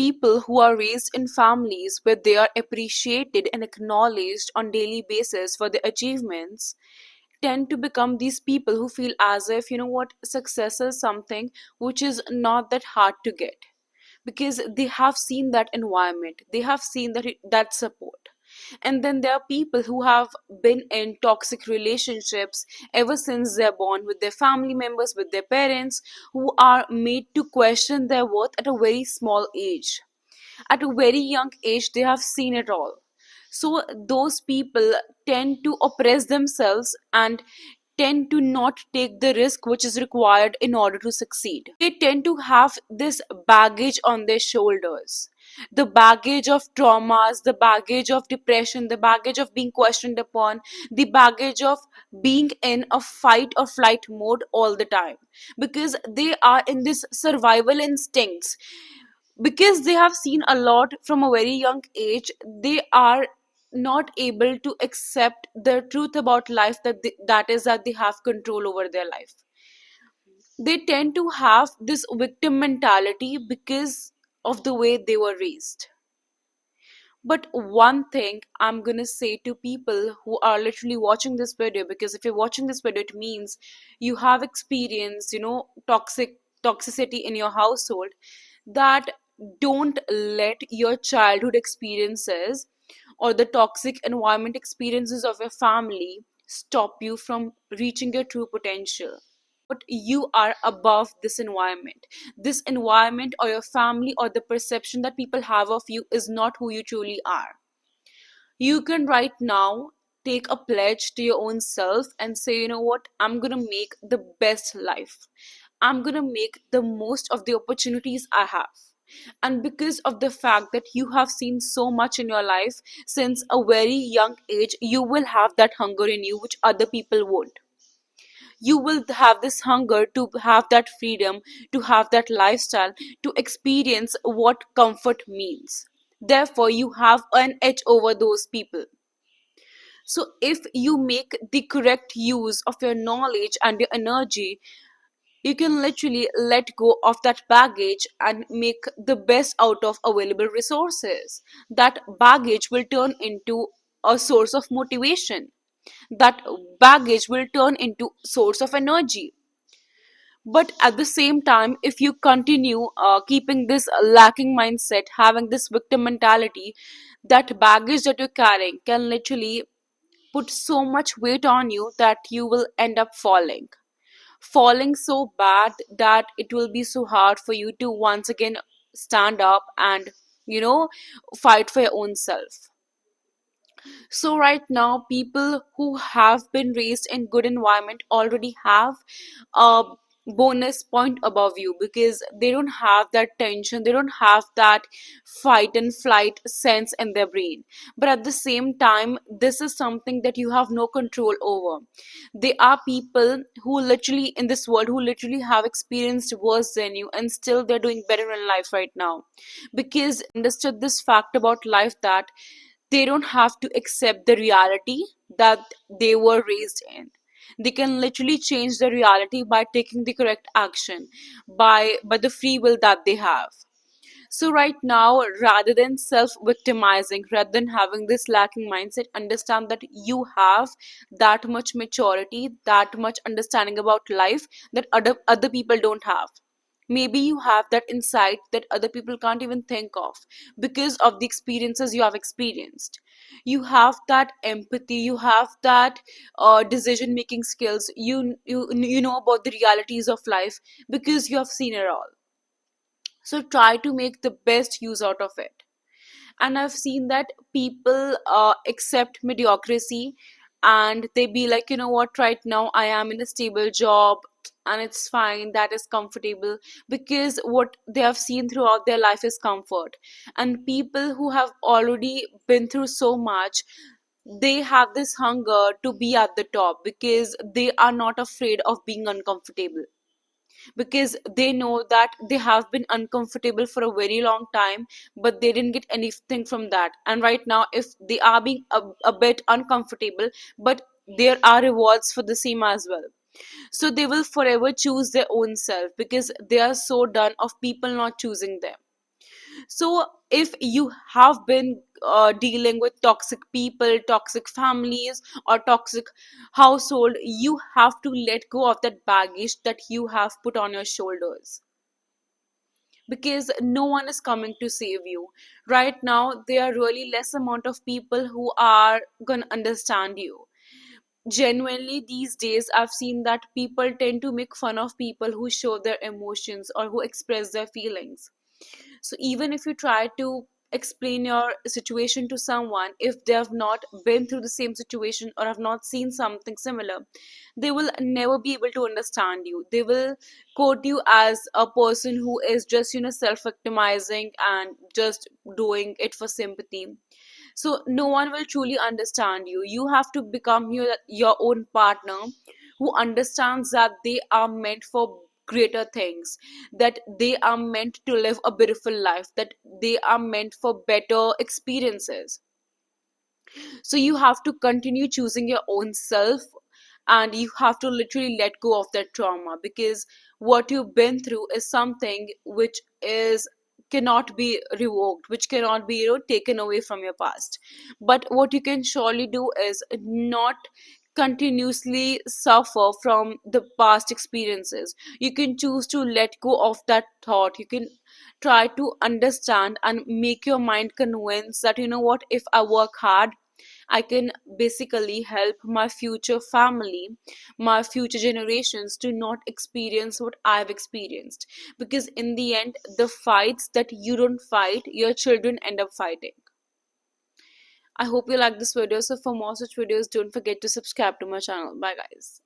people who are raised in families where they are appreciated and acknowledged on daily basis for their achievements tend to become these people who feel as if, success is something which is not that hard to get, because they have seen that environment, they have seen that support. And then there are people who have been in toxic relationships ever since they're born, with their family members, with their parents, who are made to question their worth at a very small age. At a very young age they have seen it all. So those people tend to oppress themselves and tend to not take the risk which is required in order to succeed. They tend to have this baggage on their shoulders, the baggage of traumas, the baggage of depression, the baggage of being questioned upon, the baggage of being in a fight or flight mode all the time, because they are in this survival instincts. Because they have seen a lot from a very young age, they are not able to accept the truth about life, that they have control over their life. They tend to have this victim mentality because of the way they were raised. But one thing I'm gonna say to people who are literally watching this video, because if you're watching this video, it means you have experienced, toxicity in your household, that don't let your childhood experiences or the toxic environment experiences of your family stop you from reaching your true potential. But you are above this environment or your family, or the perception that people have of you is not who you truly are. You can right now take a pledge to your own self and say, you know what, I'm gonna make the best life, I'm gonna make the most of the opportunities I have. And because of the fact that you have seen so much in your life since a very young age, you will have that hunger in you which other people won't. You will have this hunger to have that freedom, to have that lifestyle, to experience what comfort means. Therefore you have an edge over those people. So if you make the correct use of your knowledge and your energy, you can literally let go of that baggage and make the best out of available resources. That baggage will turn into a source of motivation, that baggage will turn into source of energy. But at the same time, if you continue keeping this lacking mindset, having this victim mentality, that baggage that you're carrying can literally put so much weight on you that you will end up falling so bad that it will be so hard for you to once again stand up and you know fight for your own self. So right now, people who have been raised in good environment already have a bonus point above you, because they don't have that tension, they don't have that fight and flight sense in their brain. But at the same time, this is something that you have no control over. There are people who literally in this world who literally have experienced worse than you, and still they're doing better in life right now, because understood this fact about life, that they don't have to accept the reality that they were raised in. They can literally change the reality by taking the correct action, by the free will that they have. So right now, rather than self victimizing, rather than having this lacking mindset, understand that you have that much maturity, that much understanding about life that other people don't have. Maybe you have that insight that other people can't even think of, because of the experiences you have experienced. You have that empathy, you have that decision making skills, you know about the realities of life, because you have seen it all. So try to make the best use out of it. And I've seen that people accept mediocrity, and they be like, you know what, right now I am in a stable job and it's fine, that is comfortable, because what they have seen throughout their life is comfort. And people who have already been through so much, they have this hunger to be at the top, because they are not afraid of being uncomfortable, because they know that they have been uncomfortable for a very long time, but they didn't get anything from that. And right now, if they are being a bit uncomfortable, but there are rewards for the same as well, so they will forever choose their own self, because they are so done of people not choosing them. So if you have been dealing with toxic people, toxic families, or toxic household, you have to let go of that baggage that you have put on your shoulders, because no one is coming to save you. Right now there are really less amount of people who are gonna understand you. Genuinely, these days I've seen that people tend to make fun of people who show their emotions or who express their feelings. So even if you try to explain your situation to someone, if they have not been through the same situation or have not seen something similar, they will never be able to understand you. They will quote you as a person who is just, self victimizing and just doing it for sympathy. So no one will truly understand you. You have to become your own partner who understands that they are meant for greater things, that they are meant to live a beautiful life, that they are meant for better experiences. So you have to continue choosing your own self, and you have to literally let go of that trauma, because what you've been through is something which is cannot be revoked, which cannot be, taken away from your past. But what you can surely do is not continuously suffer from the past experiences. You can choose to let go of that thought. You can try to understand and make your mind convinced that, what, if I work hard, I can basically help my future family, my future generations to not experience what I've experienced. Because in the end, the fights that you don't fight, your children end up fighting. I hope you like this video. So for more such videos, don't forget to subscribe to my channel. Bye guys.